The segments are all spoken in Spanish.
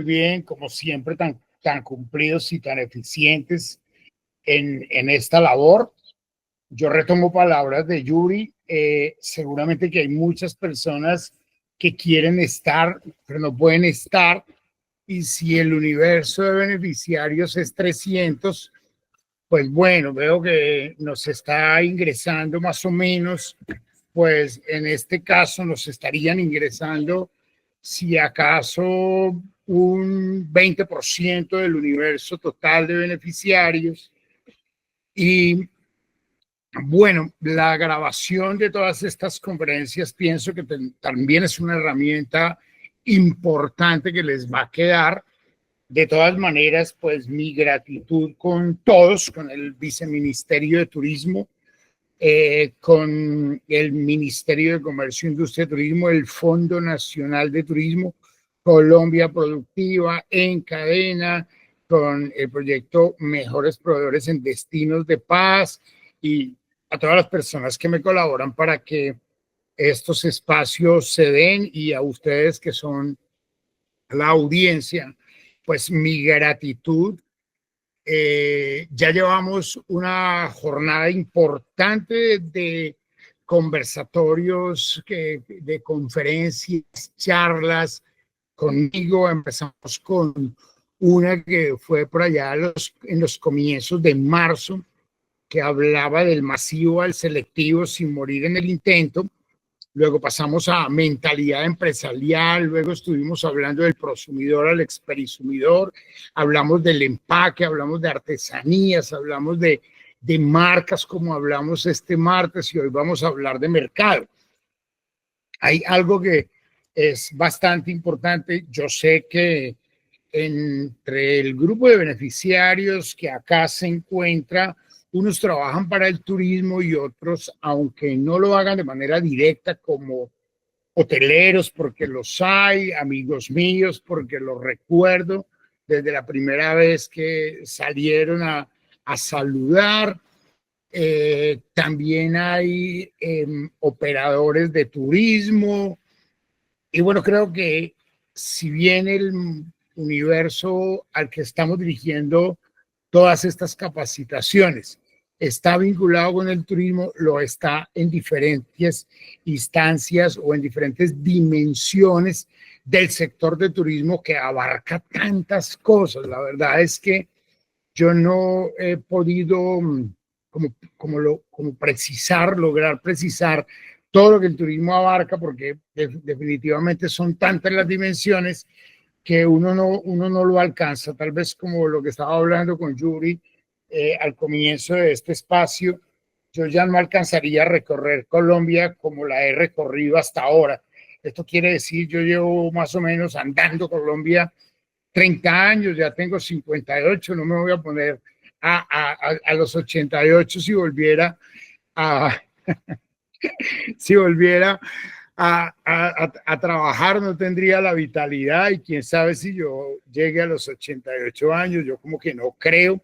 bien, como siempre, tan cumplidos y tan eficientes en esta labor. Yo retomo palabras de Yuri. Seguramente que hay muchas personas que quieren estar, pero no pueden estar. Y si el universo de beneficiarios es 300, pues bueno, veo que nos está ingresando más o menos, pues en este caso nos estarían ingresando, si acaso, un 20% del universo total de beneficiarios. Y bueno, la grabación de todas estas conferencias pienso que también es una herramienta importante que les va a quedar. De todas maneras, pues mi gratitud con todos, con el Viceministerio de Turismo, con el Ministerio de Comercio, Industria y Turismo, el Fondo Nacional de Turismo, Colombia Productiva, En Cadena, con el proyecto Mejores Proveedores en Destinos de Paz y a todas las personas que me colaboran para que estos espacios se den, y a ustedes que son la audiencia, pues mi gratitud. Ya llevamos una jornada importante de conversatorios, de conferencias, charlas conmigo. Empezamos con una que fue por allá en los comienzos de marzo, que hablaba del masivo al selectivo sin morir en el intento. Luego pasamos a mentalidad empresarial, luego estuvimos hablando del prosumidor al experisumidor, hablamos del empaque, hablamos de artesanías, hablamos de marcas como hablamos este martes, y hoy vamos a hablar de mercado. Hay algo que es bastante importante. Yo sé que entre el grupo de beneficiarios que acá se encuentra, unos trabajan para el turismo y otros, aunque no lo hagan de manera directa, como hoteleros, porque los hay, amigos míos, porque los recuerdo desde la primera vez que salieron a saludar. También hay operadores de turismo. Y bueno, creo que si bien el universo al que estamos dirigiendo todas estas capacitaciones está vinculado con el turismo, lo está en diferentes instancias o en diferentes dimensiones del sector de turismo, que abarca tantas cosas. La verdad es que yo no he podido lograr precisar todo lo que el turismo abarca, porque definitivamente son tantas las dimensiones que uno no lo alcanza. Tal vez, como lo que estaba hablando con Yuri al comienzo de este espacio, yo ya no alcanzaría a recorrer Colombia como la he recorrido hasta ahora. Esto quiere decir, yo llevo más o menos andando Colombia 30 años, ya tengo 58, no me voy a poner a los 88 si volviera si volviera a trabajar. No tendría la vitalidad, y quién sabe si yo llegue a los 88 años, yo como que no creo.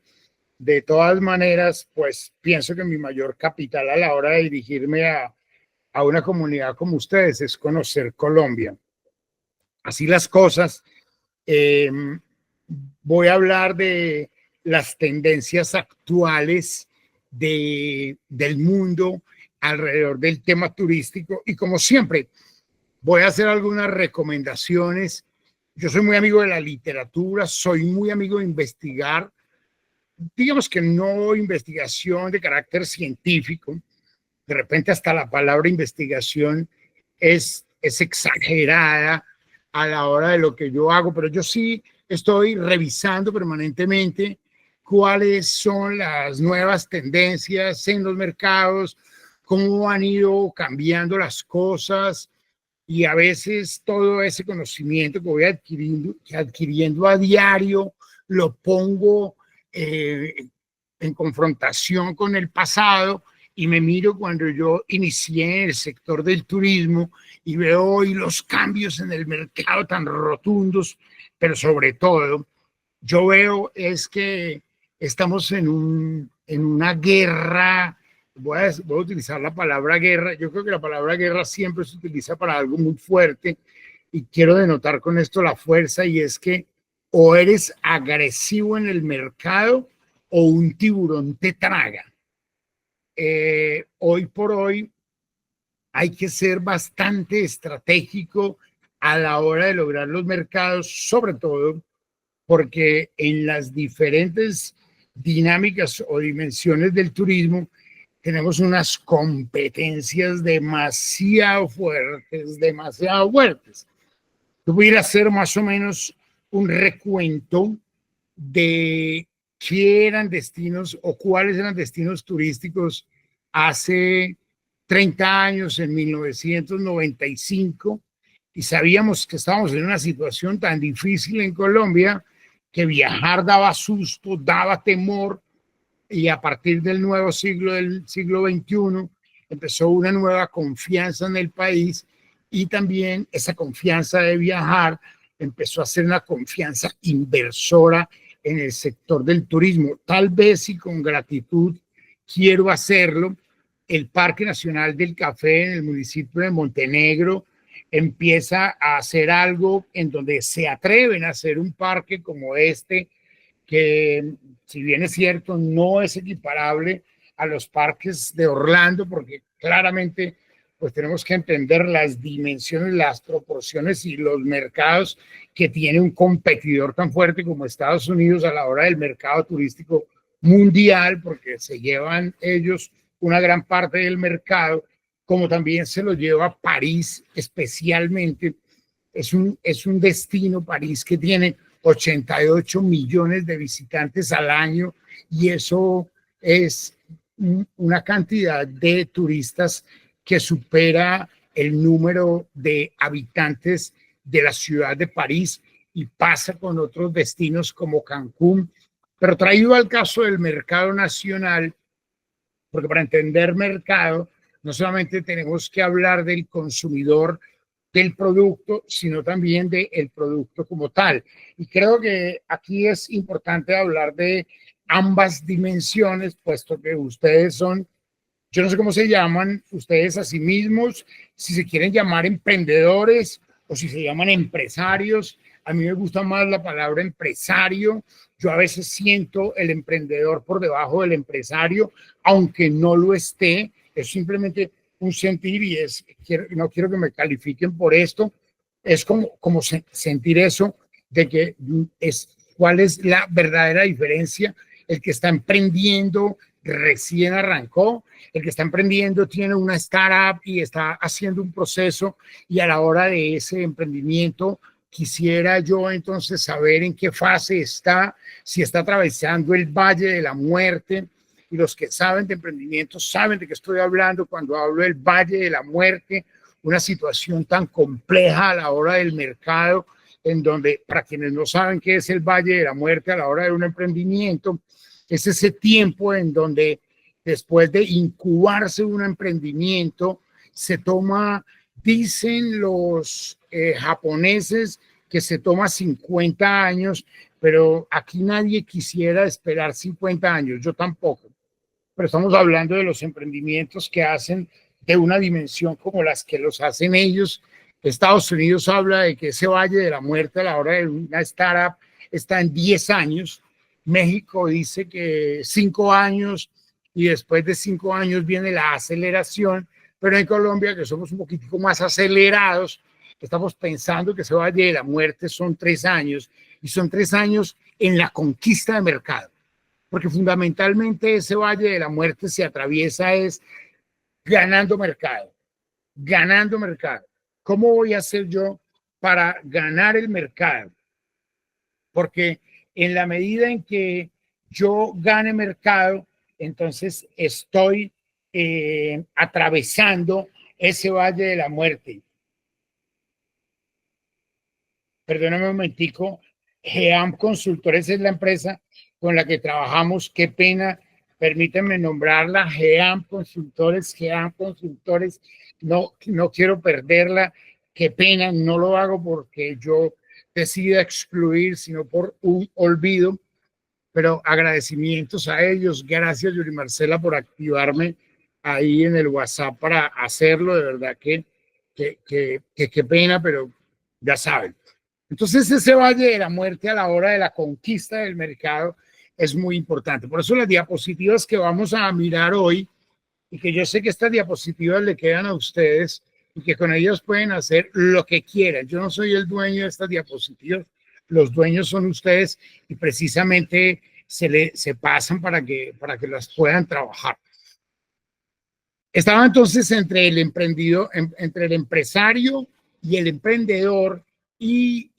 De todas maneras, pues pienso que mi mayor capital a la hora de dirigirme a una comunidad como ustedes es conocer Colombia. Así las cosas, voy a hablar de las tendencias actuales del mundo alrededor del tema turístico, y como siempre voy a hacer algunas recomendaciones. Yo soy muy amigo de la literatura, soy muy amigo de investigar, digamos que no investigación de carácter científico. De repente hasta la palabra investigación es exagerada a la hora de lo que yo hago, pero yo sí estoy revisando permanentemente cuáles son las nuevas tendencias en los mercados, cómo han ido cambiando las cosas, y a veces todo ese conocimiento que voy adquiriendo a diario lo pongo en confrontación con el pasado, y me miro cuando yo inicié en el sector del turismo y veo hoy los cambios en el mercado tan rotundos, pero sobre todo yo veo es que estamos en una guerra. Voy a utilizar la palabra guerra. Yo creo que la palabra guerra siempre se utiliza para algo muy fuerte, y quiero denotar con esto la fuerza, y es que o eres agresivo en el mercado o un tiburón te traga. Hoy por hoy hay que ser bastante estratégico a la hora de lograr los mercados, sobre todo porque en las diferentes dinámicas o dimensiones del turismo tenemos unas competencias demasiado fuertes, demasiado fuertes. Yo voy a hacer más o menos un recuento de qué eran destinos o cuáles eran destinos turísticos hace 30 años, en 1995, y sabíamos que estábamos en una situación tan difícil en Colombia que viajar daba susto, daba temor, y a partir del nuevo siglo, del siglo XXI, empezó una nueva confianza en el país, y también esa confianza de viajar empezó a ser una confianza inversora en el sector del turismo. Tal vez, y con gratitud quiero hacerlo, el Parque Nacional del Café en el municipio de Montenegro empieza a hacer algo en donde se atreven a hacer un parque como este, que si bien es cierto no es equiparable a los parques de Orlando, porque claramente pues tenemos que entender las dimensiones, las proporciones y los mercados que tiene un competidor tan fuerte como Estados Unidos a la hora del mercado turístico mundial, porque se llevan ellos una gran parte del mercado, como también se lo lleva París especialmente. Es un destino, París, que tiene 88 millones de visitantes al año, y eso es una cantidad de turistas que supera el número de habitantes de la ciudad de París, y pasa con otros destinos como Cancún. Pero traído al caso del mercado nacional, porque para entender mercado no solamente tenemos que hablar del consumidor del producto, sino también del producto como tal. Y creo que aquí es importante hablar de ambas dimensiones, puesto que ustedes son, yo no sé cómo se llaman ustedes a sí mismos, si se quieren llamar emprendedores o si se llaman empresarios. A mí me gusta más la palabra empresario. Yo a veces siento el emprendedor por debajo del empresario, aunque no lo esté. Es simplemente un sentir, y no quiero que me califiquen por esto. Es como sentir eso de que cuál es la verdadera diferencia. El que está emprendiendo recién arrancó, el que está emprendiendo tiene una startup y está haciendo un proceso, y a la hora de ese emprendimiento quisiera yo entonces saber en qué fase está, si está atravesando el valle de la muerte. Y los que saben de emprendimiento saben de qué estoy hablando cuando hablo del valle de la muerte, una situación tan compleja a la hora del mercado, en donde, para quienes no saben qué es el valle de la muerte a la hora de un emprendimiento, es ese tiempo en donde después de incubarse un emprendimiento se toma, dicen los japoneses, que se toma 50 años, pero aquí nadie quisiera esperar 50 años, yo tampoco. Pero estamos hablando de los emprendimientos que hacen de una dimensión como las que los hacen ellos. Estados Unidos habla de que ese valle de la muerte a la hora de una startup está en 10 años. México dice que 5 años, y después de 5 años viene la aceleración. Pero en Colombia, que somos un poquitico más acelerados, estamos pensando que ese valle de la muerte son 3 años, y son 3 años en la conquista de mercado, porque fundamentalmente ese valle de la muerte se atraviesa es ganando mercado, ganando mercado. ¿Cómo voy a hacer yo para ganar el mercado? Porque en la medida en que yo gane mercado, entonces estoy atravesando ese valle de la muerte. Perdóname un momentico. GEAM Consultores es la empresa con la que trabajamos. Qué pena, permítanme nombrarla. GEAM Consultores, GEAM Consultores. No quiero perderla. Qué pena, no lo hago porque yo decida excluir, sino por un olvido. Pero agradecimientos a ellos. Gracias, Yuri Marcela, por activarme ahí en el WhatsApp para hacerlo. De verdad que qué pena, pero ya saben. Entonces ese valle de la muerte a la hora de la conquista del mercado es muy importante. Por eso las diapositivas que vamos a mirar hoy, y que yo sé que estas diapositivas le quedan a ustedes y que con ellas pueden hacer lo que quieran. Yo no soy el dueño de estas diapositivas, los dueños son ustedes y precisamente se pasan para que las puedan trabajar. Estaba entonces entre el entre el empresario y el emprendedor y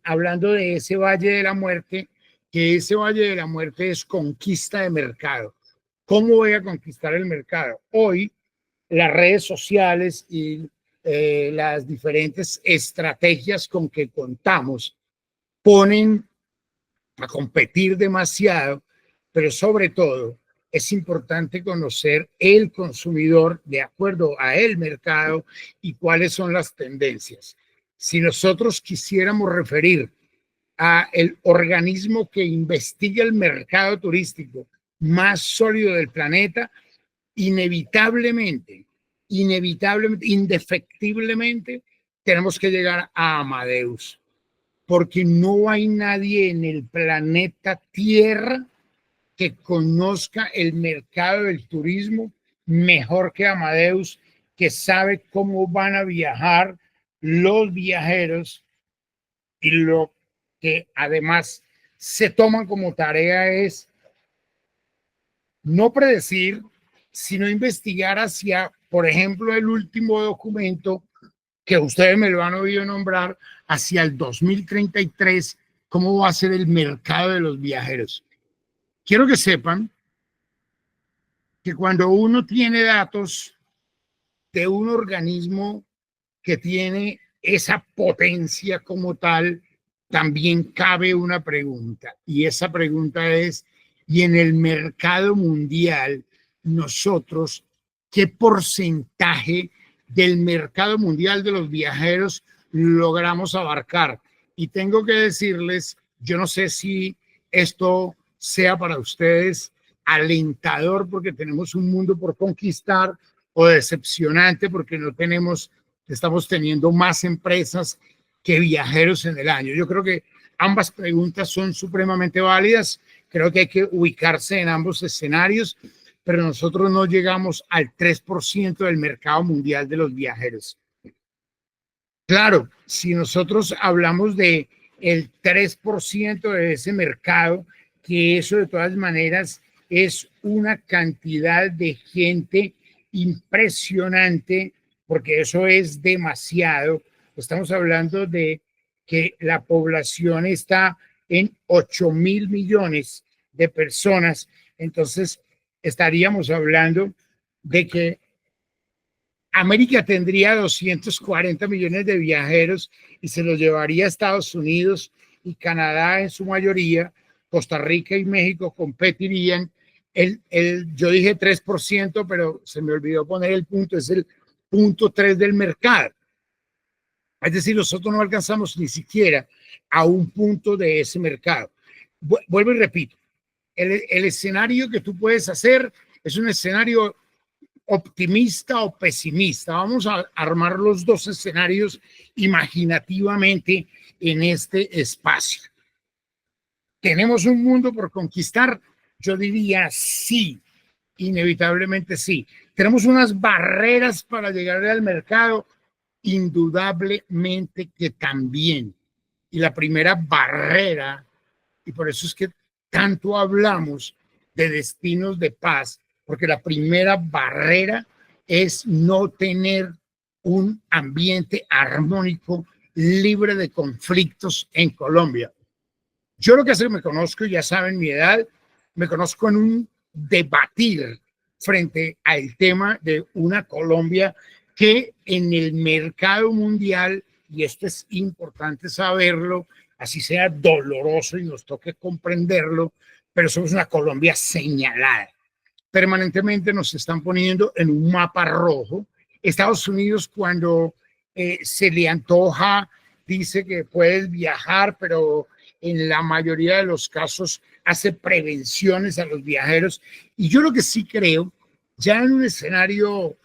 hablando de ese valle de la muerte, que ese valle de la muerte es conquista de mercado. ¿Cómo voy a conquistar el mercado? Hoy las redes sociales y las diferentes estrategias con que contamos ponen a competir demasiado, pero sobre todo es importante conocer el consumidor de acuerdo a el mercado y cuáles son las tendencias. Si nosotros quisiéramos referir a el organismo que investiga el mercado turístico más sólido del planeta, inevitablemente, indefectiblemente, tenemos que llegar a Amadeus, porque no hay nadie en el planeta Tierra que conozca el mercado del turismo mejor que Amadeus, que sabe cómo van a viajar los viajeros y lo que además se toman como tarea es no predecir, sino investigar hacia, por ejemplo, el último documento que ustedes me lo han oído nombrar, hacia el 2033, cómo va a ser el mercado de los viajeros. Quiero que sepan que cuando uno tiene datos de un organismo que tiene esa potencia como tal, también cabe una pregunta, y esa pregunta es, ¿y en el mercado mundial nosotros qué porcentaje del mercado mundial de los viajeros logramos abarcar? Y tengo que decirles, yo no sé si esto sea para ustedes alentador porque tenemos un mundo por conquistar o decepcionante porque estamos teniendo más empresas que viajeros en el año. Yo creo que ambas preguntas son supremamente válidas. Creo que hay que ubicarse en ambos escenarios, pero nosotros no llegamos al 3% del mercado mundial de los viajeros. Claro, si nosotros hablamos de el 3% de ese mercado, que eso de todas maneras es una cantidad de gente impresionante, porque eso es demasiado. Estamos hablando de que la población está en 8.000 millones de personas, entonces estaríamos hablando de que América tendría 240 millones de viajeros y se los llevaría a Estados Unidos y Canadá en su mayoría. Costa Rica y México competirían. Yo dije 3%, pero se me olvidó poner el punto, es el 0.3 del mercado. Es decir, nosotros no alcanzamos ni siquiera a un punto de ese mercado. Vuelvo y repito, el escenario que tú puedes hacer es un escenario optimista o pesimista. Vamos a armar los dos escenarios imaginativamente en este espacio. ¿Tenemos un mundo por conquistar? Yo diría sí, inevitablemente sí. ¿Tenemos unas barreras para llegar al mercado? Indudablemente que también. Y la primera barrera, y por eso es que tanto hablamos de destinos de paz, porque la primera barrera es no tener un ambiente armónico libre de conflictos en Colombia. Yo lo que hace, me conozco, ya saben mi edad, me conozco en un debatir frente al tema de una Colombia que en el mercado mundial, y esto es importante saberlo, así sea doloroso y nos toque comprenderlo, pero somos una Colombia señalada. Permanentemente nos están poniendo en un mapa rojo. Estados Unidos, cuando se le antoja, dice que puedes viajar, pero en la mayoría de los casos hace prevenciones a los viajeros. Y yo lo que sí creo, ya en un escenario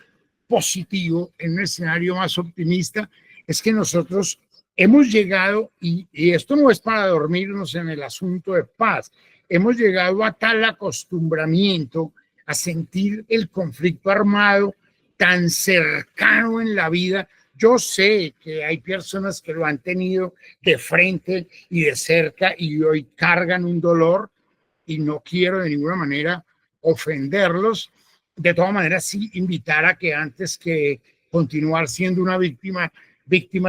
positivo, en un escenario más optimista, es que nosotros hemos llegado, y esto no es para dormirnos en el asunto de paz, hemos llegado a tal acostumbramiento a sentir el conflicto armado tan cercano en la vida. Yo sé que hay personas que lo han tenido de frente y de cerca y hoy cargan un dolor y no quiero de ninguna manera ofenderlos. De todas maneras, sí invitar a que antes que continuar siendo una víctima,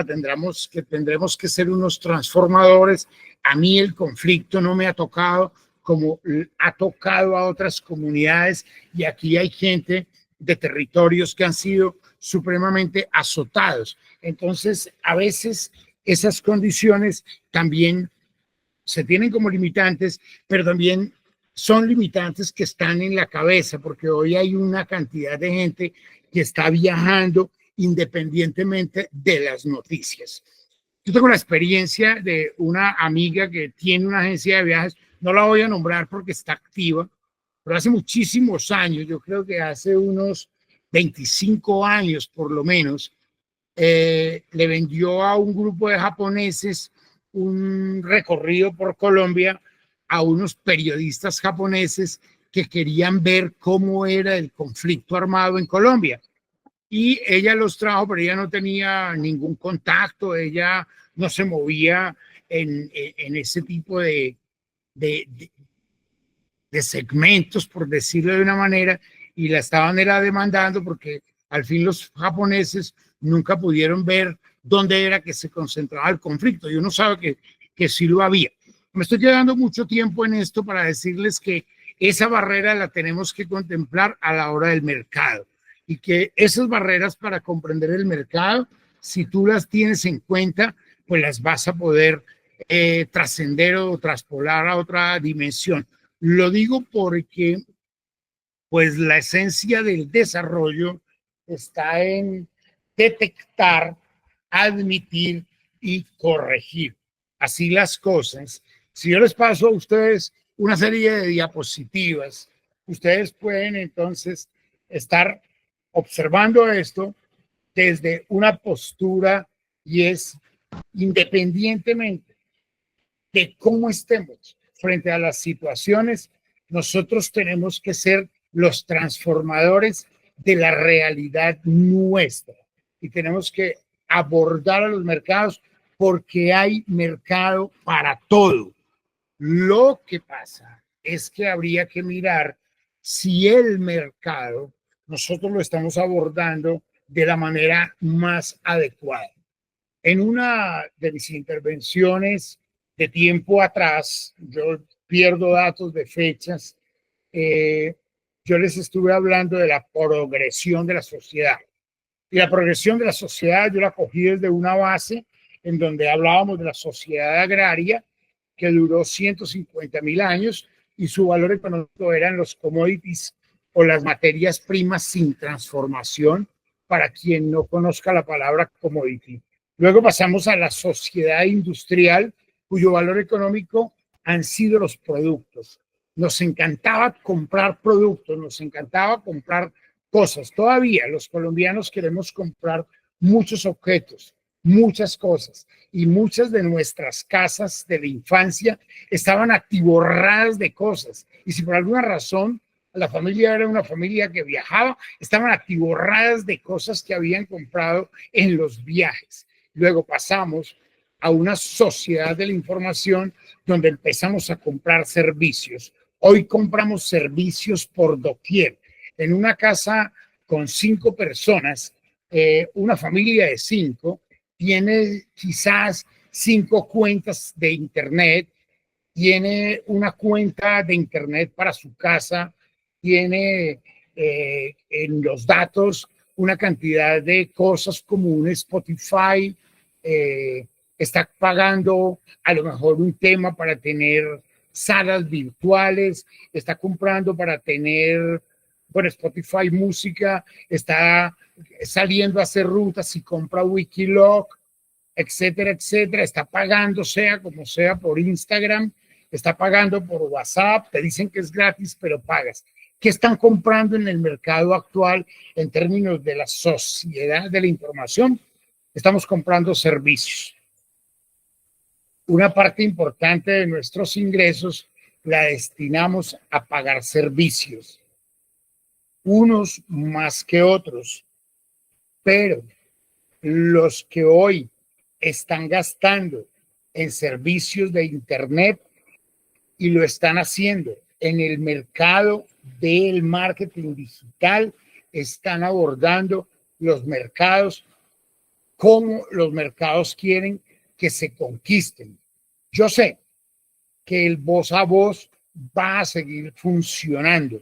tendremos que ser unos transformadores. A mí el conflicto no me ha tocado como ha tocado a otras comunidades y aquí hay gente de territorios que han sido supremamente azotados. Entonces, a veces esas condiciones también se tienen como limitantes, pero también son limitantes que están en la cabeza, porque hoy hay una cantidad de gente que está viajando independientemente de las noticias. Yo tengo la experiencia de una amiga que tiene una agencia de viajes, no la voy a nombrar porque está activa, pero hace muchísimos años, yo creo que hace unos 25 años por lo menos, le vendió a un grupo de japoneses un recorrido por Colombia a unos periodistas japoneses que querían ver cómo era el conflicto armado en Colombia. Y ella los trajo, pero ella no tenía ningún contacto, ella no se movía en ese tipo de, de segmentos, por decirlo de una manera, y la estaban era demandando porque al fin los japoneses nunca pudieron ver dónde era que se concentraba el conflicto y uno sabe que sí lo había. Me estoy quedando mucho tiempo en esto para decirles que esa barrera la tenemos que contemplar a la hora del mercado y que esas barreras para comprender el mercado, si tú las tienes en cuenta, pues las vas a poder trascender o traspolar a otra dimensión. Lo digo porque pues la esencia del desarrollo está en detectar, admitir y corregir. Así las cosas. Si yo les paso a ustedes una serie de diapositivas, ustedes pueden entonces estar observando esto desde una postura y es independientemente de cómo estemos frente a las situaciones, nosotros tenemos que ser los transformadores de la realidad nuestra y tenemos que abordar a los mercados porque hay mercado para todo. Lo que pasa es que habría que mirar si el mercado nosotros lo estamos abordando de la manera más adecuada. En una de mis intervenciones de tiempo atrás, yo pierdo datos de fechas, yo les estuve hablando de la progresión de la sociedad. Y la progresión de la sociedad yo la cogí desde una base en donde hablábamos de la sociedad agraria que duró 150.000 años y su valor económico eran los commodities o las materias primas sin transformación, para quien no conozca la palabra commodity. Luego pasamos a la sociedad industrial, cuyo valor económico han sido los productos. Nos encantaba comprar productos, nos encantaba comprar cosas. Todavía los colombianos queremos comprar muchos objetos, muchas cosas, y muchas de nuestras casas de la infancia estaban atiborradas de cosas. Y si por alguna razón la familia era una familia que viajaba, estaban atiborradas de cosas que habían comprado en los viajes. Luego pasamos a una sociedad de la información donde empezamos a comprar servicios. Hoy compramos servicios por doquier. En una casa con 5 personas, una familia de 5 tiene quizás 5 cuentas de internet, tiene una cuenta de internet para su casa, tiene en los datos una cantidad de cosas comunes, Spotify, está pagando a lo mejor un tema para tener salas virtuales, está comprando para tener, bueno, Spotify música, está saliendo a hacer rutas y compra Wikiloc, etcétera, etcétera, está pagando sea como sea por Instagram, está pagando por WhatsApp, te dicen que es gratis, pero pagas. ¿Qué están comprando en el mercado actual en términos de la sociedad de la información? Estamos comprando servicios. una parte importante de nuestros ingresos la destinamos a pagar servicios, unos más que otros, pero los que hoy están gastando en servicios de Internet y lo están haciendo en el mercado del marketing digital, están abordando los mercados como los mercados quieren que se conquisten. Yo sé que el voz a voz va a seguir funcionando,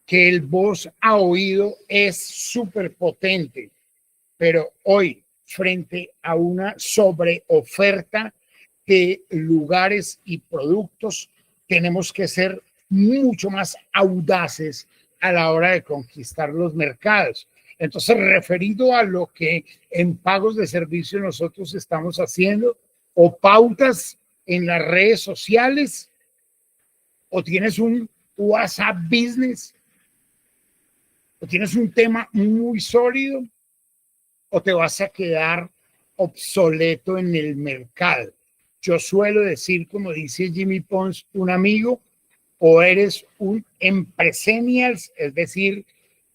que el voz a oído es súper potente, pero hoy, frente a una sobreoferta de lugares y productos, tenemos que ser mucho más audaces a la hora de conquistar los mercados. Entonces, referido a lo que en pagos de servicio nosotros estamos haciendo, o pautas en las redes sociales, o tienes un WhatsApp Business, o tienes un tema muy sólido, o te vas a quedar obsoleto en el mercado. Yo suelo decir, como dice Jimmy Pons, un amigo, o eres un empresarial, es decir,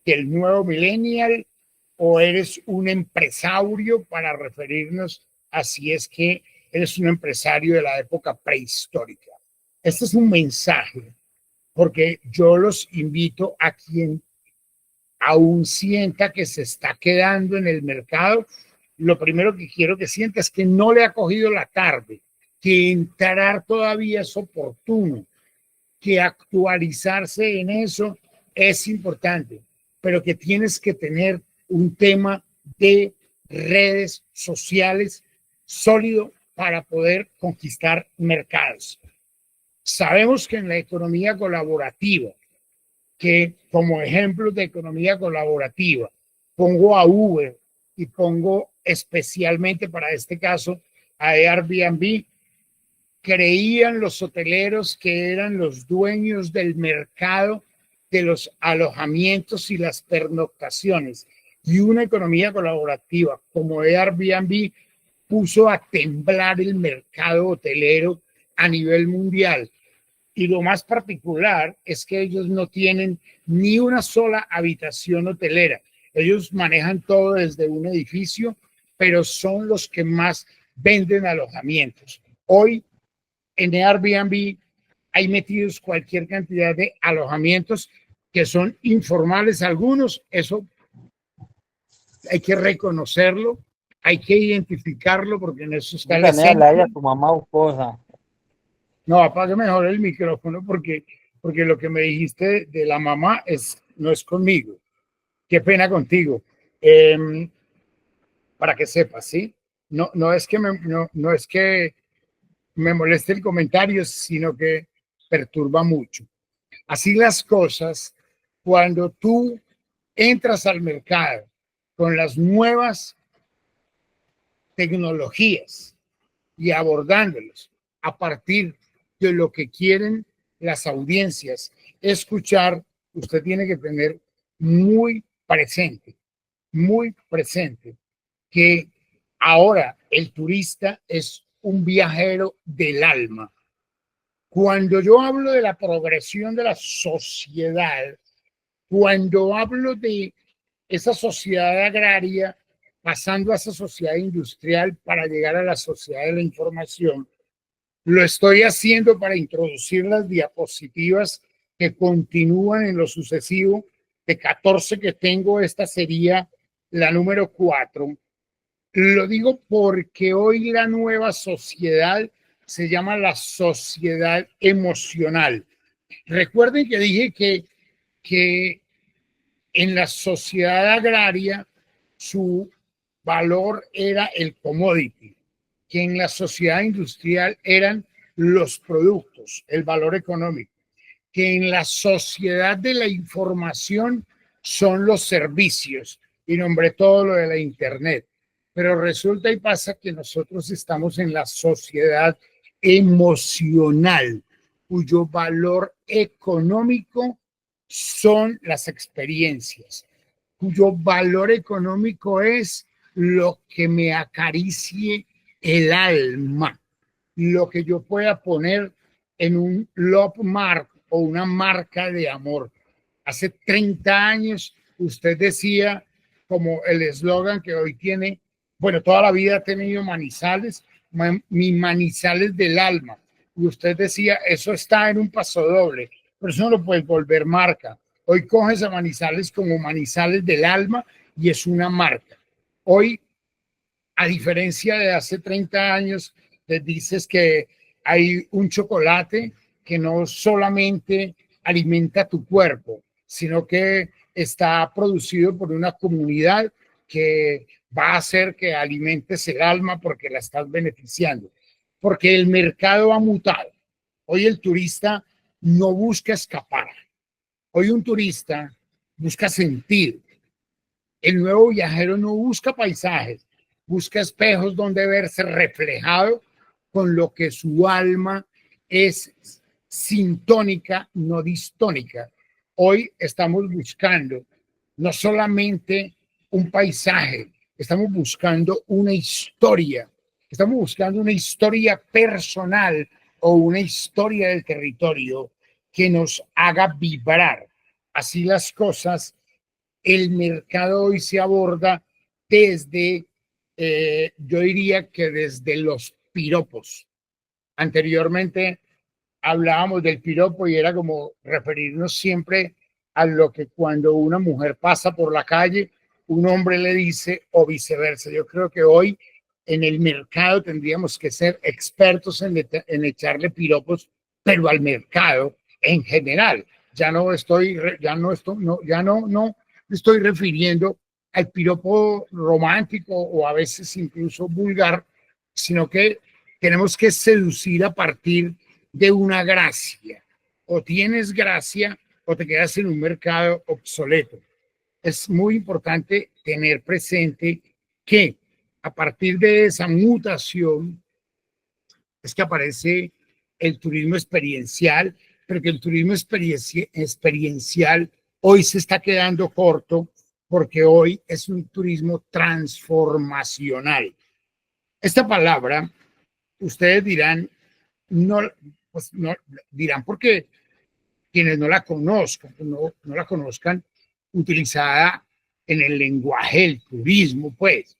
el nuevo millennial, o eres un empresario, para referirnos a si es que eres un empresario de la época prehistórica. Este es un mensaje, porque yo los invito a quien aún sienta que se está quedando en el mercado. Lo primero que quiero que sienta es que no le ha cogido la tarde, que entrar todavía es oportuno, que actualizarse en eso es importante, pero que tienes que tener un tema de redes sociales sólido para poder conquistar mercados. Sabemos que en la economía colaborativa, que como ejemplos de economía colaborativa pongo a Uber y pongo especialmente para este caso a Airbnb, creían los hoteleros que eran los dueños del mercado de los alojamientos y las pernoctaciones, y una economía colaborativa como Airbnb puso a temblar el mercado hotelero a nivel mundial. Y lo más particular es que ellos no tienen ni una sola habitación hotelera. Ellos manejan todo desde un edificio, pero son los que más venden alojamientos. Hoy en Airbnb hay metidos cualquier cantidad de alojamientos que son informales algunos. Eso hay que reconocerlo, hay que identificarlo, porque en eso está la esencia. Tu mamá o esposa. No, apague mejor el micrófono, porque lo que me dijiste de la mamá no es conmigo. Qué pena contigo. Para que sepas, ¿sí? No es que no es que me moleste el comentario, sino que perturba mucho. Así las cosas, cuando tú entras al mercado con las nuevas tecnologías y abordándolos a partir de lo que quieren las audiencias escuchar, usted tiene que tener muy presente que ahora el turista es un viajero del alma. Cuando yo hablo de la progresión de la sociedad, cuando hablo de esa sociedad agraria pasando a esa sociedad industrial para llegar a la sociedad de la información, lo estoy haciendo para introducir las diapositivas que continúan en lo sucesivo. De 14 que tengo, esta sería la número 4. Lo digo porque hoy la nueva sociedad se llama la sociedad emocional. Recuerden que dije que en la sociedad agraria su valor era el commodity, que en la sociedad industrial eran los productos, el valor económico, que en la sociedad de la información son los servicios, y nombré todo lo de la Internet. Pero resulta y pasa que nosotros estamos en la sociedad emocional, cuyo valor económico son las experiencias, cuyo valor económico es lo que me acaricie el alma. lo que yo pueda poner en un love mark o una marca de amor. Hace 30 años usted decía, como el eslogan que hoy tiene, bueno, toda la vida ha tenido Manizales, mi Manizales del alma. Y usted decía, eso está en un pasodoble, pero eso no lo puedes volver marca. Hoy coges a Manizales como Manizales del alma y es una marca. Hoy, a diferencia de hace 30 años, te dices que hay un chocolate que no solamente alimenta tu cuerpo, sino que está producido por una comunidad que va a hacer que alimentes el alma porque la estás beneficiando. Porque el mercado ha mutado. Hoy el turista no busca escapar. Hoy un turista busca sentir. El nuevo viajero no busca paisajes, busca espejos donde verse reflejado con lo que su alma es sintónica, no distónica. Hoy estamos buscando no solamente un paisaje, estamos buscando una historia. Estamos buscando una historia personal o una historia del territorio que nos haga vibrar. Así las cosas, el mercado hoy se aborda desde, yo diría que desde los piropos. Anteriormente hablábamos del piropo y era como referirnos siempre a lo que cuando una mujer pasa por la calle, un hombre le dice o viceversa. Yo creo que hoy en el mercado tendríamos que ser expertos en echarle piropos, pero al mercado en general. Ya no estoy refiriendo al piropo romántico o a veces incluso vulgar, sino que tenemos que seducir a partir de una gracia. O tienes gracia o te quedas en un mercado obsoleto. Es muy importante tener presente que a partir de esa mutación es que aparece el turismo experiencial, pero que el turismo experiencial hoy se está quedando corto porque hoy es un turismo transformacional. Esta palabra, ustedes dirán, no, pues no dirán porque quienes no la conozcan, no la conozcan utilizada en el lenguaje del turismo, pues,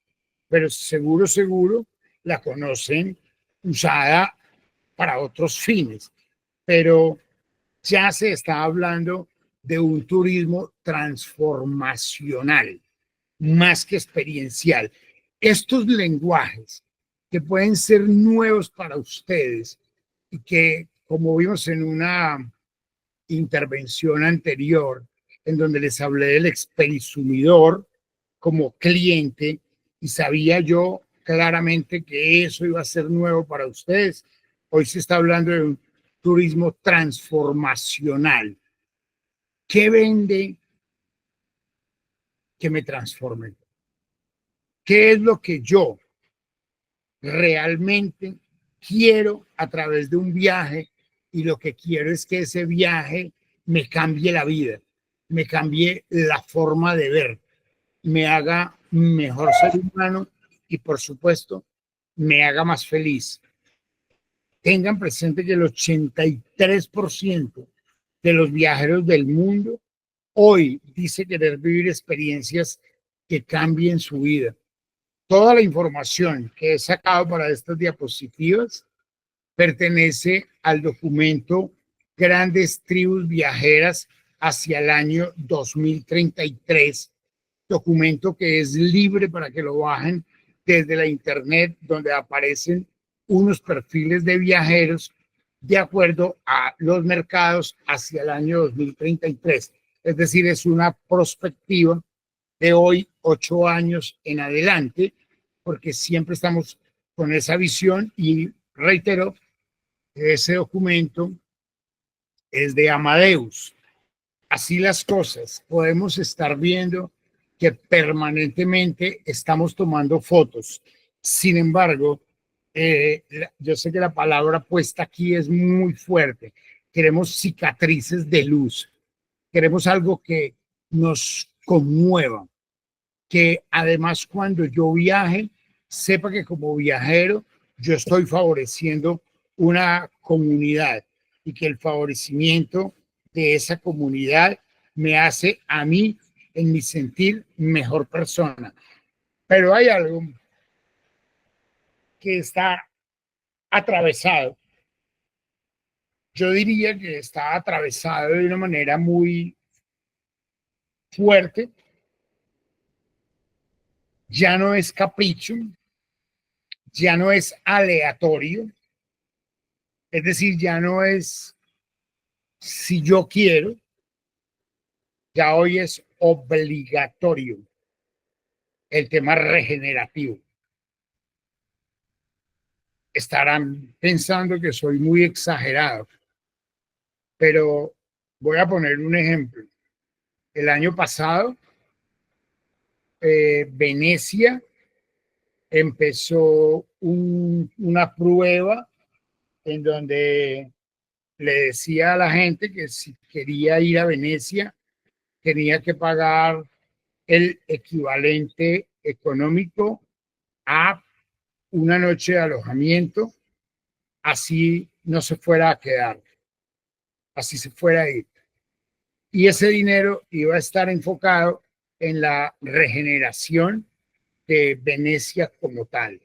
pero seguro la conocen usada para otros fines, pero ya se está hablando de un turismo transformacional, más que experiencial. Estos lenguajes que pueden ser nuevos para ustedes y que, como vimos en una intervención anterior, en donde les hablé del experisumidor como cliente y sabía yo claramente que eso iba a ser nuevo para ustedes. Hoy se está hablando de un turismo transformacional. ¿Qué vende que me transforme? ¿Qué es lo que yo realmente quiero a través de un viaje? Y lo que quiero es que ese viaje me cambie la vida, me cambie la forma de ver, me haga mejor ser humano y por supuesto me haga más feliz. Tengan presente que el 83% de los viajeros del mundo hoy dice querer vivir experiencias que cambien su vida. Toda la información que he sacado para estas diapositivas pertenece al documento Grandes Tribus Viajeras hacia el año 2033, documento que es libre para que lo bajen desde la internet, donde aparecen unos perfiles de viajeros de acuerdo a los mercados hacia el año 2033. Es decir, es una perspectiva de hoy, 8 años en adelante, porque siempre estamos con esa visión y reitero, ese documento es de Amadeus. Así las cosas, podemos estar viendo que permanentemente estamos tomando fotos. Sin embargo, yo sé que la palabra puesta aquí es muy fuerte. Queremos cicatrices de luz. Queremos algo que nos conmueva, que además cuando yo viaje, sepa que como viajero yo estoy favoreciendo una comunidad y que el favorecimiento de esa comunidad me hace a mí, en mi sentir, mejor persona. Pero hay algo que está atravesado. Yo diría que está atravesado de una manera muy fuerte. Ya no es capricho, ya no es aleatorio, es decir, ya no es si yo quiero, ya hoy es obligatorio el tema regenerativo. Estarán pensando que soy muy exagerado, pero voy a poner un ejemplo. El año pasado, Venecia empezó una prueba en donde le decía a la gente que si quería ir a Venecia tenía que pagar el equivalente económico a una noche de alojamiento, así no se fuera a quedar, así se fuera a ir. Y ese dinero iba a estar enfocado en la regeneración de Venecia como tal.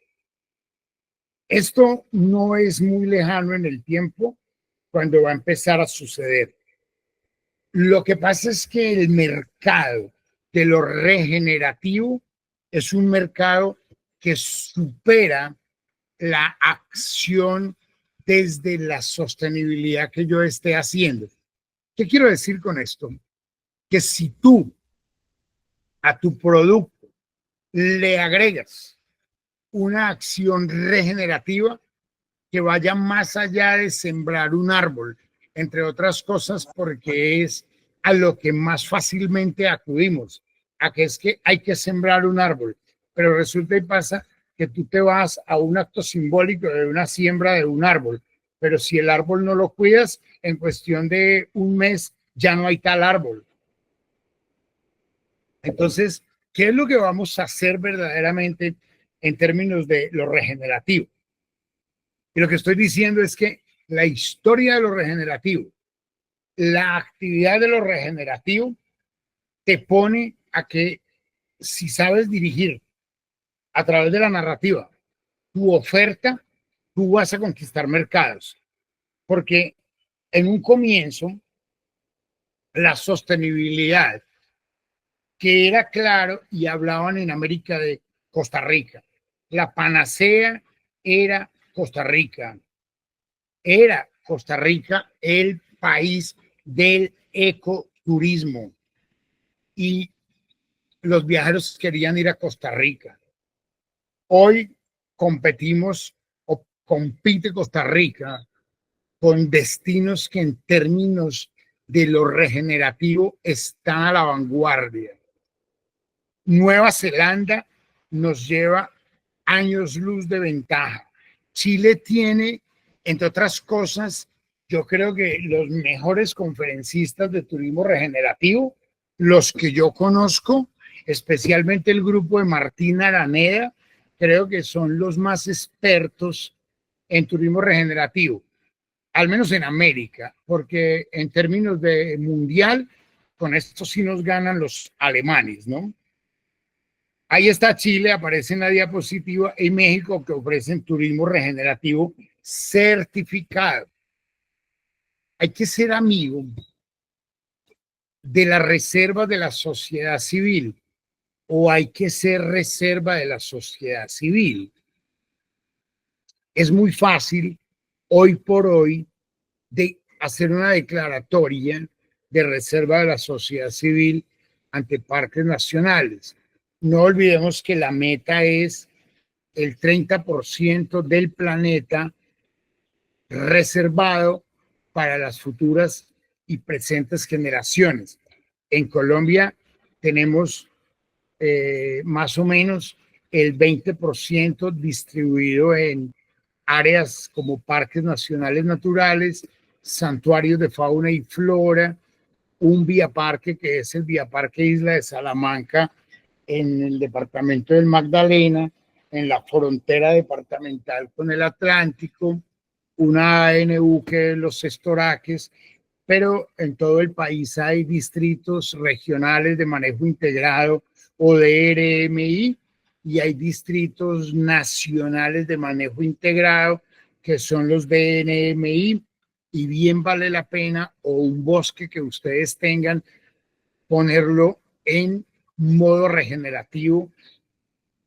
Esto no es muy lejano en el tiempo cuando va a empezar a suceder. Lo que pasa es que el mercado de lo regenerativo es un mercado que supera la acción desde la sostenibilidad que yo esté haciendo. ¿Qué quiero decir con esto? Que si tú a tu producto le agregas una acción regenerativa que vaya más allá de sembrar un árbol, entre otras cosas porque es a lo que más fácilmente acudimos, a que es que hay que sembrar un árbol, pero resulta y pasa que tú te vas a un acto simbólico de una siembra de un árbol, pero si el árbol no lo cuidas, en cuestión de un mes ya no hay tal árbol. Entonces, ¿qué es lo que vamos a hacer verdaderamente en términos de lo regenerativo? Y lo que estoy diciendo es que la historia de lo regenerativo, la actividad de lo regenerativo, te pone a que si sabes dirigir a través de la narrativa tu oferta, tú vas a conquistar mercados. Porque en un comienzo, la sostenibilidad, que era claro y hablaban en América de Costa Rica, la panacea era Costa Rica. Era Costa Rica el país del ecoturismo y los viajeros querían ir a Costa Rica. Hoy competimos o compite Costa Rica con destinos que en términos de lo regenerativo están a la vanguardia. Nueva Zelanda nos lleva años luz de ventaja. Chile tiene, entre otras cosas, yo creo que los mejores conferencistas de turismo regenerativo, los que yo conozco, especialmente el grupo de Martín Araneda, creo que son los más expertos en turismo regenerativo, al menos en América, porque en términos de mundial, con esto sí nos ganan los alemanes, ¿no? Ahí está Chile, aparece en la diapositiva, y México, que ofrecen turismo regenerativo certificado. Hay que ser amigo de la reserva de la sociedad civil o hay que ser reserva de la sociedad civil. Es muy fácil hoy por hoy de hacer una declaratoria de reserva de la sociedad civil ante parques nacionales. No olvidemos que la meta es el 30% del planeta reservado para las futuras y presentes generaciones. En Colombia tenemos más o menos el 20% distribuido en áreas como parques nacionales naturales, santuarios de fauna y flora, un viaparque que es el Viaparque Isla de Salamanca en el departamento del Magdalena, en la frontera departamental con el Atlántico, una ANU que es los estoraques, pero en todo el país hay distritos regionales de manejo integrado o de RMI y hay distritos nacionales de manejo integrado que son los DNMI, y bien vale la pena, o un bosque que ustedes tengan, ponerlo en modo regenerativo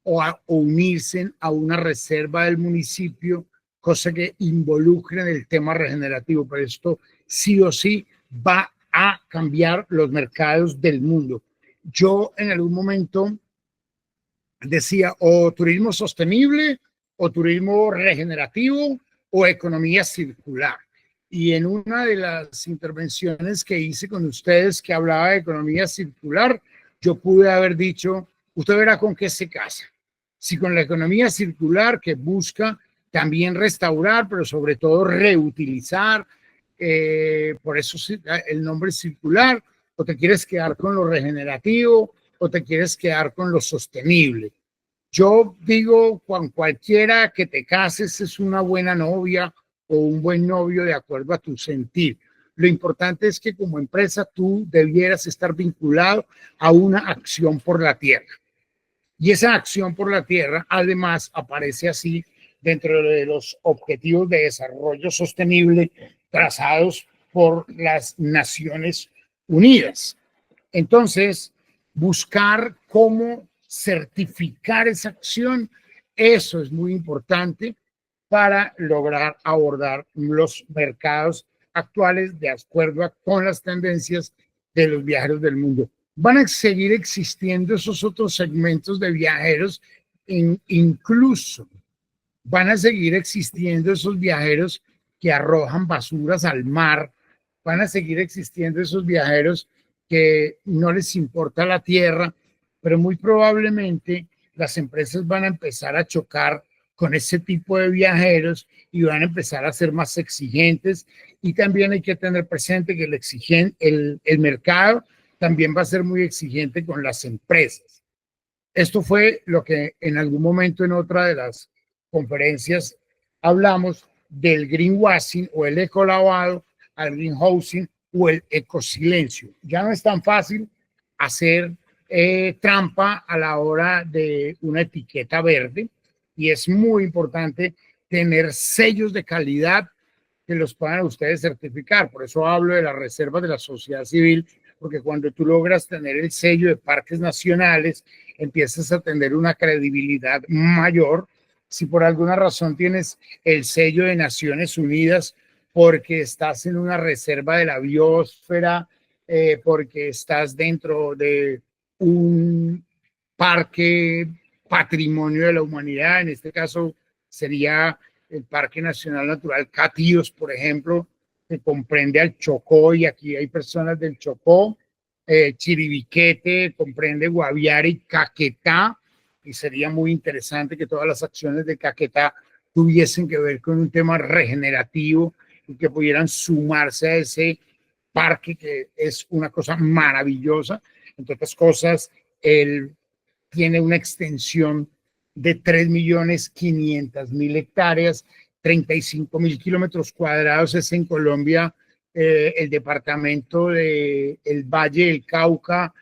o unirse a una reserva del municipio, cosa que involucre en el tema regenerativo. Pero esto sí o sí va a cambiar los mercados del mundo. Yo en algún momento decía o turismo sostenible o turismo regenerativo o economía circular. Y en una de las intervenciones que hice con ustedes que hablaba de economía circular, yo pude haber dicho, usted verá con qué se casa. Si con la economía circular que busca también restaurar, pero sobre todo reutilizar, por eso el nombre circular, o te quieres quedar con lo regenerativo, o te quieres quedar con lo sostenible. Yo digo, con cualquiera que te cases es una buena novia o un buen novio de acuerdo a tu sentir. Lo importante es que como empresa tú debieras estar vinculado a una acción por la tierra. Y esa acción por la tierra además aparece así dentro de los objetivos de desarrollo sostenible trazados por las Naciones Unidas. Entonces, buscar cómo certificar esa acción, eso es muy importante para lograr abordar los mercados actuales de acuerdo con las tendencias de los viajeros del mundo. Van a seguir existiendo esos otros segmentos de viajeros, incluso van a seguir existiendo esos viajeros que arrojan basuras al mar, van a seguir existiendo esos viajeros que no les importa la tierra, pero muy probablemente las empresas van a empezar a chocar con ese tipo de viajeros y van a empezar a ser más exigentes. Y también hay que tener presente que el mercado también va a ser muy exigente con las empresas. Esto fue lo que en algún momento en otra de las conferencias hablamos del greenwashing o el ecolavado al greenhousing o el ecosilencio. Ya no es tan fácil hacer trampa a la hora de una etiqueta verde, y es muy importante tener sellos de calidad que los puedan ustedes certificar. Por eso hablo de las reservas de la sociedad civil, porque cuando tú logras tener el sello de parques nacionales, empiezas a tener una credibilidad mayor. Si por alguna razón tienes el sello de Naciones Unidas porque estás en una reserva de la biosfera, porque estás dentro de un parque patrimonio de la humanidad, en este caso sería el Parque Nacional Natural Catíos, por ejemplo, que comprende al Chocó, y aquí hay personas del Chocó, Chiribiquete, comprende Guaviare y Caquetá, y sería muy interesante que todas las acciones de Caquetá tuviesen que ver con un tema regenerativo y que pudieran sumarse a ese parque que es una cosa maravillosa. Entre otras cosas, él tiene una extensión de 3.500.000 hectáreas, 35.000 kilómetros cuadrados. Es en Colombia el departamento del Valle del Cauca,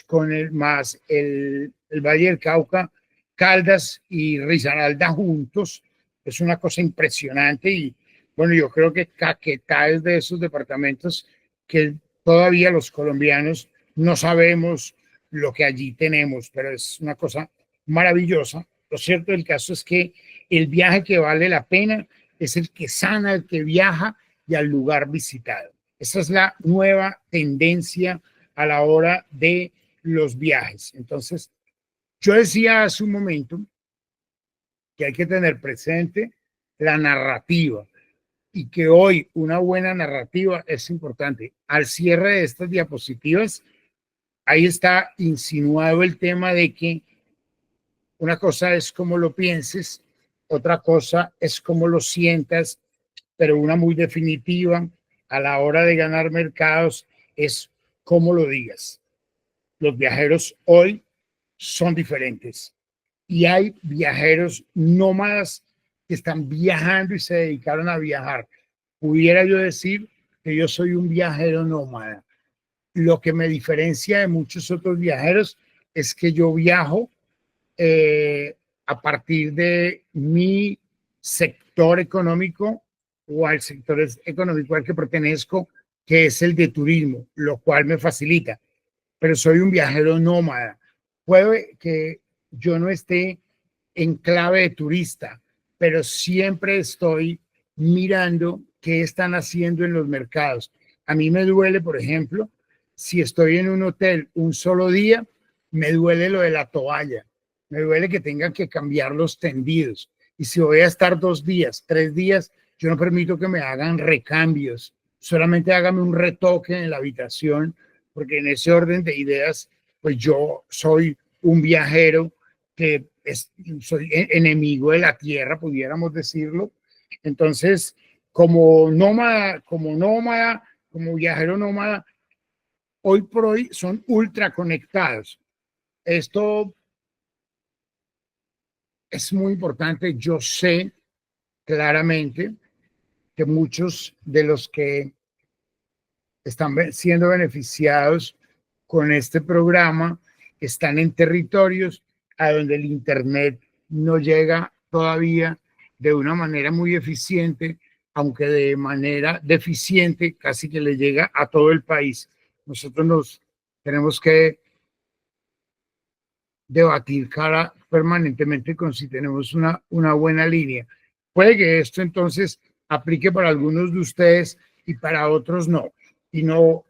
con el Valle del Cauca, Caldas y Risaralda juntos. Es una cosa impresionante. Y bueno, yo creo que Caquetá es de esos departamentos que todavía los colombianos no sabemos lo que allí tenemos, pero es una cosa maravillosa. Lo cierto del caso es que el viaje que vale la pena es el que sana, el que viaja y al lugar visitado. Esa es la nueva tendencia a la hora de los viajes. Entonces, yo decía hace un momento que hay que tener presente la narrativa, y que hoy una buena narrativa es importante. Al cierre de estas diapositivas, ahí está insinuado el tema de que una cosa es cómo lo pienses, otra cosa es cómo lo sientas, pero una muy definitiva a la hora de ganar mercados es cómo lo digas. Los viajeros hoy son diferentes. y hay viajeros nómadas que están viajando y se dedicaron a viajar. Pudiera yo decir que yo soy un viajero nómada. Lo que me diferencia de muchos otros viajeros es que yo viajo a partir de mi sector económico o al sector económico al que pertenezco, que es el de turismo, lo cual me facilita. Pero soy un viajero nómada. Puede que yo no esté en clave de turista, pero siempre estoy mirando qué están haciendo en los mercados. A mí me duele, por ejemplo, si estoy en un hotel un solo día, me duele lo de la toalla, me duele que tengan que cambiar los tendidos. Y si voy a estar 2 días, 3 días, yo no permito que me hagan recambios, solamente hágame un retoque en la habitación, porque en ese orden de ideas, pues yo soy un viajero que soy enemigo de la tierra, pudiéramos decirlo. Entonces, como nómada, como viajero nómada, hoy por hoy son ultra conectados. Esto es muy importante. Yo sé claramente que muchos de los que están siendo beneficiados con este programa están en territorios a donde el Internet no llega todavía de una manera muy eficiente, aunque de manera deficiente casi que le llega a todo el país. Nosotros nos tenemos que debatir permanentemente con si tenemos una buena línea. Puede que esto entonces aplique para algunos de ustedes y para otros no. Y no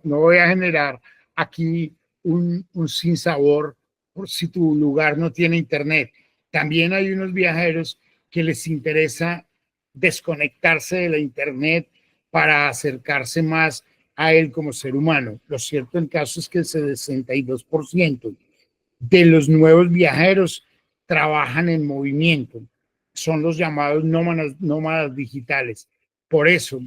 voy a generar aquí un sinsabor por si tu lugar no tiene internet. También hay unos viajeros que les interesa desconectarse de la internet para acercarse más a él como ser humano. Lo cierto en caso es que el 62% de los nuevos viajeros trabajan en movimiento. Son los llamados nómadas digitales. Por eso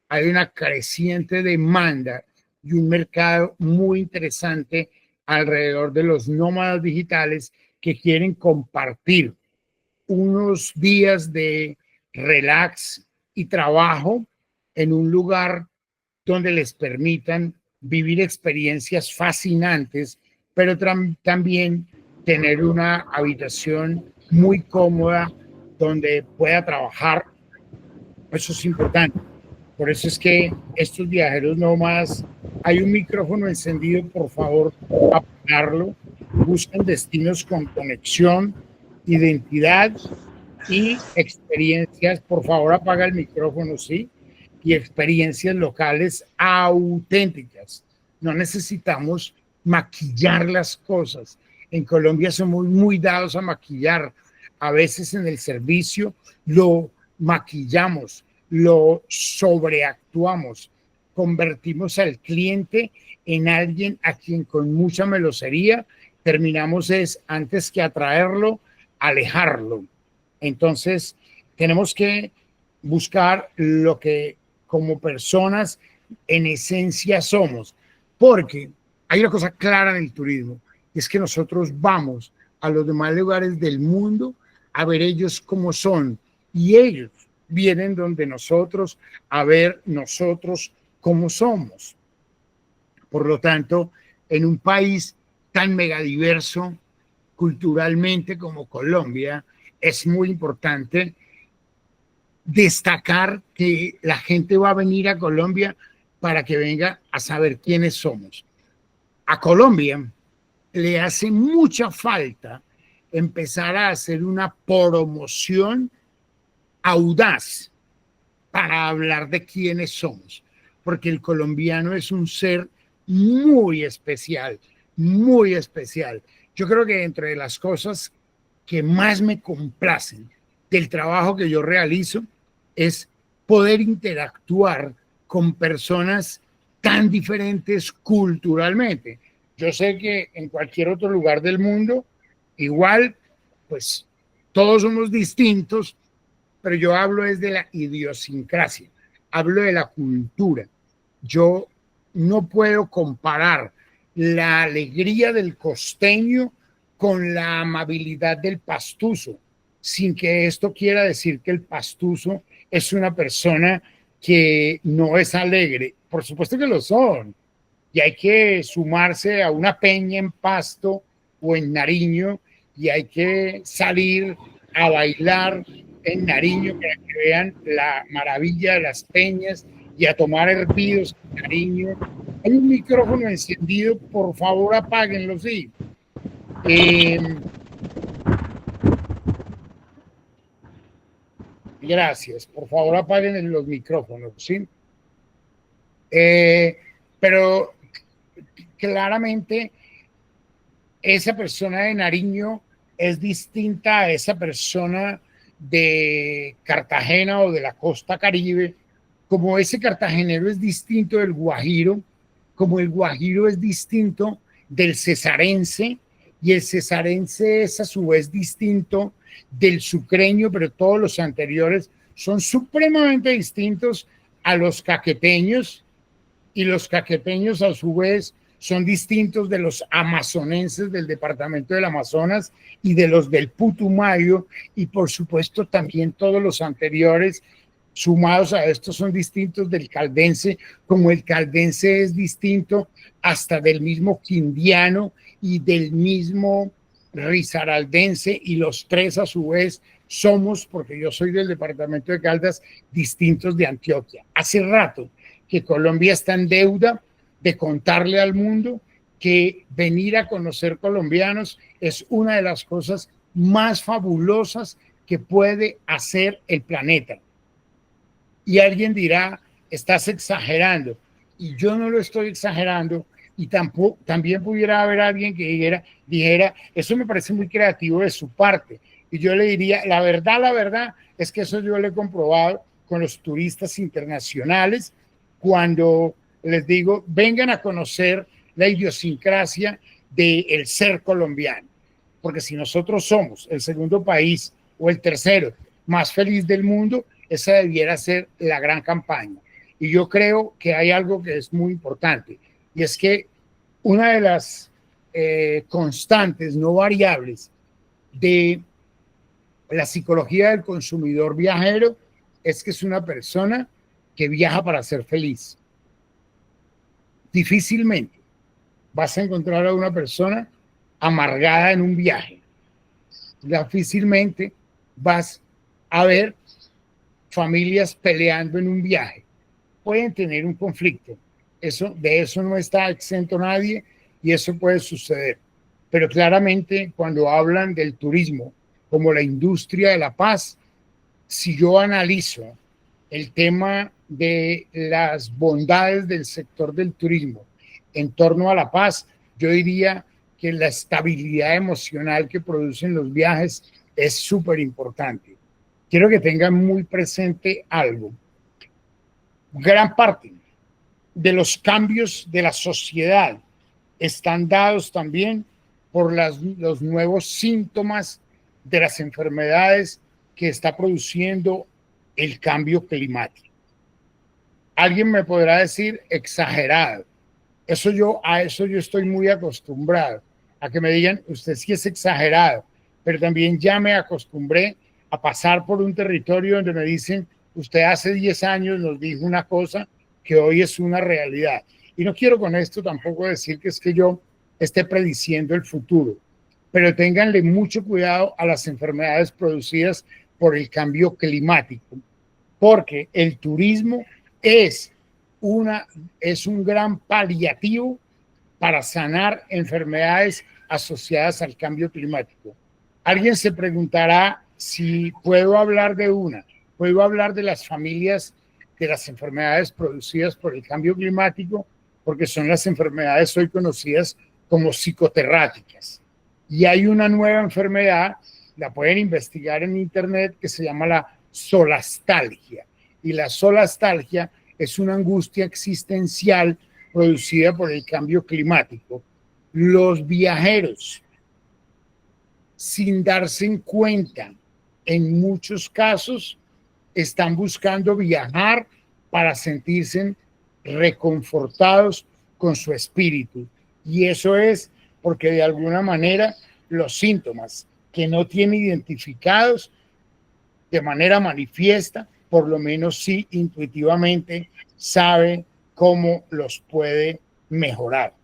hay una creciente demanda y un mercado muy interesante alrededor de los nómadas digitales que quieren compartir unos días de relax y trabajo en un lugar donde les permitan vivir experiencias fascinantes, pero también tener una habitación muy cómoda donde pueda trabajar. Eso es importante. Por eso es que estos viajeros nómadas, hay un micrófono encendido, por favor, apagarlo. Buscan destinos con conexión, identidad y experiencias. Por favor, apaga el micrófono, ¿sí? Y experiencias locales auténticas. No necesitamos maquillar las cosas. En Colombia somos muy dados a maquillar. A veces en el servicio lo maquillamos, lo sobreactuamos, convertimos al cliente en alguien a quien con mucha melosería terminamos antes que atraerlo, alejarlo. Entonces, tenemos que buscar lo que como personas en esencia somos, porque hay una cosa clara en el turismo, es que nosotros vamos a los demás lugares del mundo a ver ellos cómo son, y ellos vienen donde nosotros a ver nosotros cómo somos. Por lo tanto, en un país tan megadiverso culturalmente como Colombia, es muy importante destacar que la gente va a venir a Colombia para que venga a saber quiénes somos. A Colombia le hace mucha falta empezar a hacer una promoción audaz para hablar de quiénes somos, porque el colombiano es un ser muy especial, muy especial. Yo creo que entre las cosas que más me complacen del trabajo que yo realizo es poder interactuar con personas tan diferentes culturalmente. Yo sé que en cualquier otro lugar del mundo, igual, pues todos somos distintos, pero yo hablo es de la idiosincrasia, hablo de la cultura. Yo no puedo comparar la alegría del costeño con la amabilidad del pastuso, sin que esto quiera decir que el pastuso es una persona que no es alegre. Por supuesto que lo son, y hay que sumarse a una peña en Pasto o en Nariño, y hay que salir a bailar en Nariño para que vean la maravilla de las peñas y a tomar hervidos en Nariño. Hay un micrófono encendido, por favor apáguenlo, sí. Gracias, por favor apaguen los micrófonos, ¿sí? Pero claramente esa persona de Nariño es distinta a esa persona de Cartagena o de la costa Caribe, como ese cartagenero es distinto del guajiro, como el guajiro es distinto del cesarense, y el cesarense es a su vez distinto del sucreño, pero todos los anteriores son supremamente distintos a los caquepeños, y los caquepeños a su vez son distintos de los amazonenses del departamento del Amazonas y de los del Putumayo, y por supuesto también todos los anteriores sumados a estos son distintos del caldense, como el caldense es distinto hasta del mismo quindiano y del mismo risaraldense, y los tres a su vez somos, porque yo soy del departamento de Caldas, distintos de Antioquia. Hace rato que Colombia está en deuda de contarle al mundo que venir a conocer colombianos es una de las cosas más fabulosas que puede hacer el planeta. Y alguien dirá, estás exagerando. Y yo no lo estoy exagerando, y tampoco, también pudiera haber alguien que dijera, eso me parece muy creativo de su parte. Y yo le diría, la verdad es que eso yo lo he comprobado con los turistas internacionales cuando les digo, vengan a conocer la idiosincrasia del ser colombiano. Porque si nosotros somos el segundo país o el tercero más feliz del mundo, esa debiera ser la gran campaña. Y yo creo que hay algo que es muy importante, y es que una de las constantes no variables de la psicología del consumidor viajero es que es una persona que viaja para ser feliz. Difícilmente vas a encontrar a una persona amargada en un viaje. Difícilmente vas a ver familias peleando en un viaje. Pueden tener un conflicto. De eso no está exento nadie, y eso puede suceder. Pero claramente cuando hablan del turismo como la industria de la paz, si yo analizo el tema de las bondades del sector del turismo en torno a la paz, yo diría que la estabilidad emocional que producen los viajes es súper importante. Quiero que tengan muy presente algo. Gran parte de los cambios de la sociedad están dados también por los nuevos síntomas de las enfermedades que está produciendo el cambio climático. Alguien me podrá decir exagerado. A eso yo estoy muy acostumbrado, a que me digan, usted sí es exagerado, pero también ya me acostumbré a pasar por un territorio donde me dicen, usted hace 10 años nos dijo una cosa que hoy es una realidad. Y no quiero con esto tampoco decir que es que yo esté prediciendo el futuro, pero ténganle mucho cuidado a las enfermedades producidas por el cambio climático, porque el turismo es un gran paliativo para sanar enfermedades asociadas al cambio climático. Alguien se preguntará si puedo hablar puedo hablar de las familias de las enfermedades producidas por el cambio climático, porque son las enfermedades hoy conocidas como psicoterráticas. Y hay una nueva enfermedad, la pueden investigar en internet, que se llama la solastalgia. Y la solastalgia es una angustia existencial producida por el cambio climático. Los viajeros, sin darse cuenta, en muchos casos, están buscando viajar para sentirse reconfortados con su espíritu. Y eso es porque de alguna manera los síntomas que no tiene identificados de manera manifiesta, por lo menos sí intuitivamente sabe cómo los puede mejorar.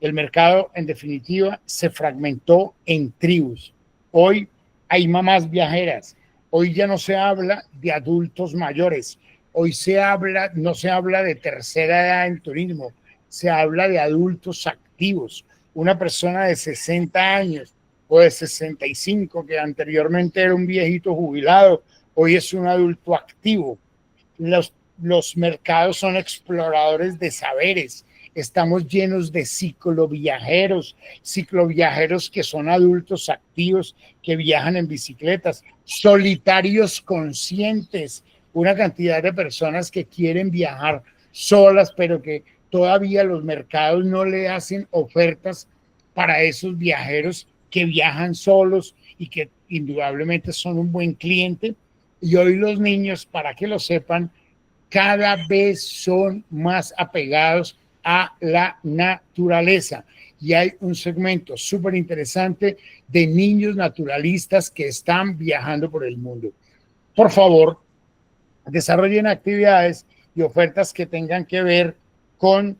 El mercado, en definitiva, se fragmentó en tribus. Hoy hay mamás viajeras. Hoy ya no se habla de adultos mayores. Hoy no se habla de tercera edad en turismo. Se habla de adultos activos. Una persona de 60 años o de 65, que anteriormente era un viejito jubilado, hoy es un adulto activo. Los mercados son exploradores de saberes. Estamos llenos de cicloviajeros que son adultos activos, que viajan en bicicletas, solitarios conscientes, una cantidad de personas que quieren viajar solas, pero que todavía los mercados no le hacen ofertas para esos viajeros que viajan solos y que indudablemente son un buen cliente. Y hoy los niños, para que lo sepan, cada vez son más apegados a la naturaleza. Y hay un segmento súper interesante de niños naturalistas que están viajando por el mundo. Por favor, desarrollen actividades y ofertas que tengan que ver con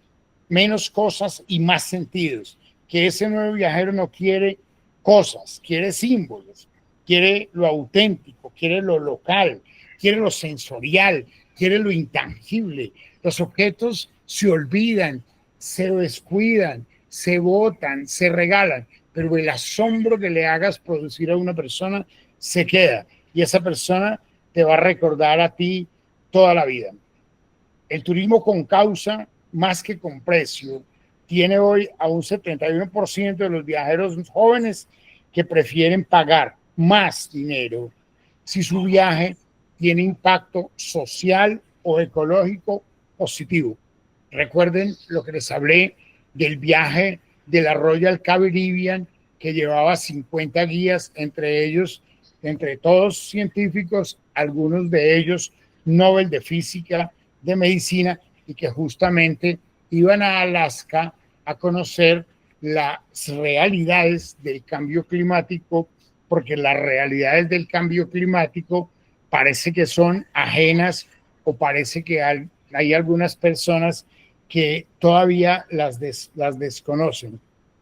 menos cosas y más sentidos. Que ese nuevo viajero no quiere cosas, quiere símbolos, quiere lo auténtico, quiere lo local, quiere lo sensorial, quiere lo intangible. Los objetos se olvidan, se descuidan, se botan, se regalan, pero el asombro que le hagas producir a una persona se queda y esa persona te va a recordar a ti toda la vida. El turismo con causa más que con precio tiene hoy a un 71% de los viajeros jóvenes que prefieren pagar más dinero si su viaje tiene impacto social o ecológico positivo. Recuerden lo que les hablé del viaje de la Royal Caribbean, que llevaba 50 guías, entre todos científicos, algunos de ellos Nobel de Física, de Medicina, y que justamente iban a Alaska a conocer las realidades del cambio climático, porque las realidades del cambio climático parece que son ajenas o parece que hay algunas personas que todavía las desconocen.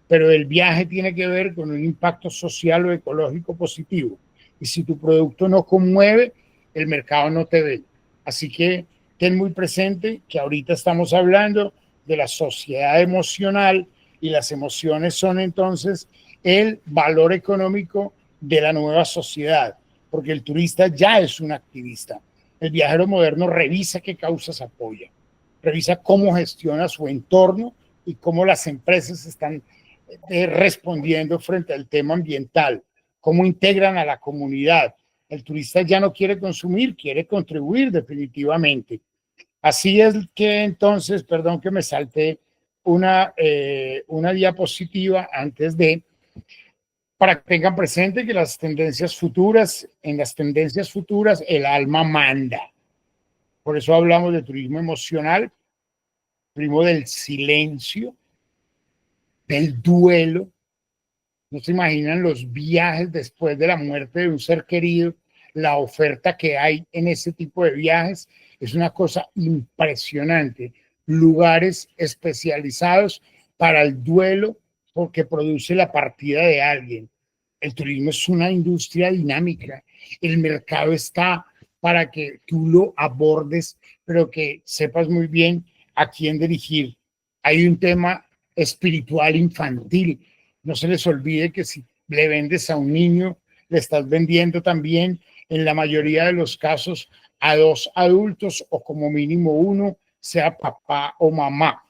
Pero el viaje tiene que ver con un impacto social o ecológico positivo. Y si tu producto no conmueve, el mercado no te ve. Así que ten muy presente que ahorita estamos hablando de la sociedad emocional y las emociones son entonces el valor económico de la nueva sociedad, porque el turista ya es un activista. El viajero moderno revisa qué causas apoya, revisa cómo gestiona su entorno y cómo las empresas están respondiendo frente al tema ambiental, cómo integran a la comunidad. El turista ya no quiere consumir, quiere contribuir definitivamente. Así es que entonces, perdón que me salté una diapositiva antes de, para que tengan presente que en las tendencias futuras, el alma manda. Por eso hablamos de turismo emocional, turismo del silencio, del duelo. No se imaginan los viajes después de la muerte de un ser querido, la oferta que hay en ese tipo de viajes es una cosa impresionante. Lugares especializados para el duelo porque produce la partida de alguien. El turismo es una industria dinámica. El mercado está para que tú lo abordes, pero que sepas muy bien a quién dirigir. Hay un tema espiritual infantil. No se les olvide que si le vendes a un niño, le estás vendiendo también, en la mayoría de los casos, a dos adultos o como mínimo uno, sea papá o mamá.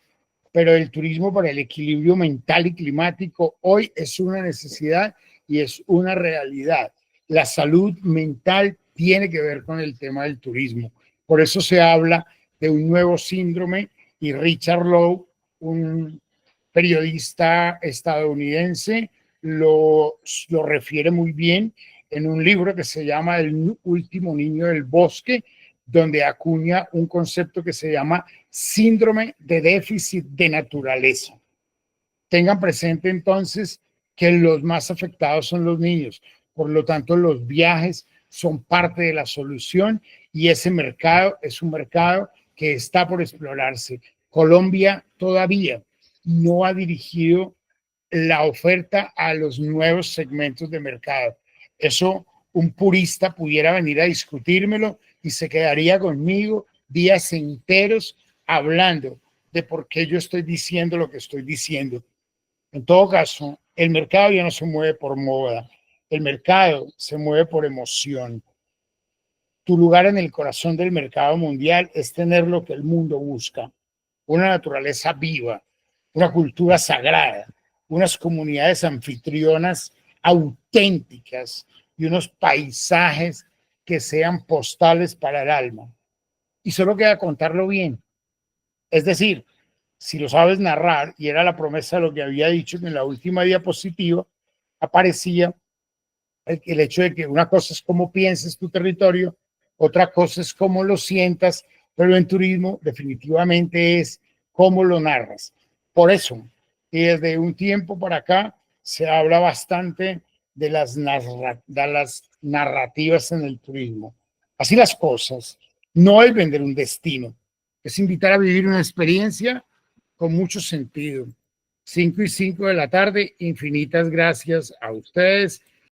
Pero el turismo para el equilibrio mental y climático hoy es una necesidad y es una realidad. La salud mental tiene que ver con el tema del turismo. Por eso se habla de un nuevo síndrome y Richard Lowe, un periodista estadounidense, lo refiere muy bien en un libro que se llama El último niño del bosque, donde acuña un concepto que se llama síndrome de déficit de naturaleza. Tengan presente entonces que los más afectados son los niños. Por lo tanto, los viajes son parte de la solución y ese mercado es un mercado que está por explorarse. Colombia todavía no ha dirigido la oferta a los nuevos segmentos de mercado. Eso un purista pudiera venir a discutírmelo y se quedaría conmigo días enteros hablando de por qué yo estoy diciendo lo que estoy diciendo. En todo caso, el mercado ya no se mueve por moda, el mercado se mueve por emoción. Tu lugar en el corazón del mercado mundial es tener lo que el mundo busca, una naturaleza viva, una cultura sagrada, unas comunidades anfitrionas auténticas y unos paisajes que sean postales para el alma. Y solo queda contarlo bien. Es decir, si lo sabes narrar, y era la promesa de lo que había dicho en la última diapositiva, aparecía el hecho de que una cosa es cómo pienses tu territorio, otra cosa es cómo lo sientas, pero en turismo definitivamente es cómo lo narras. Por eso, y desde un tiempo para acá, se habla bastante de las narrativas en el turismo. Así las cosas, no es vender un destino, es invitar a vivir una experiencia con mucho sentido. 5:05 de la tarde, infinitas gracias a ustedes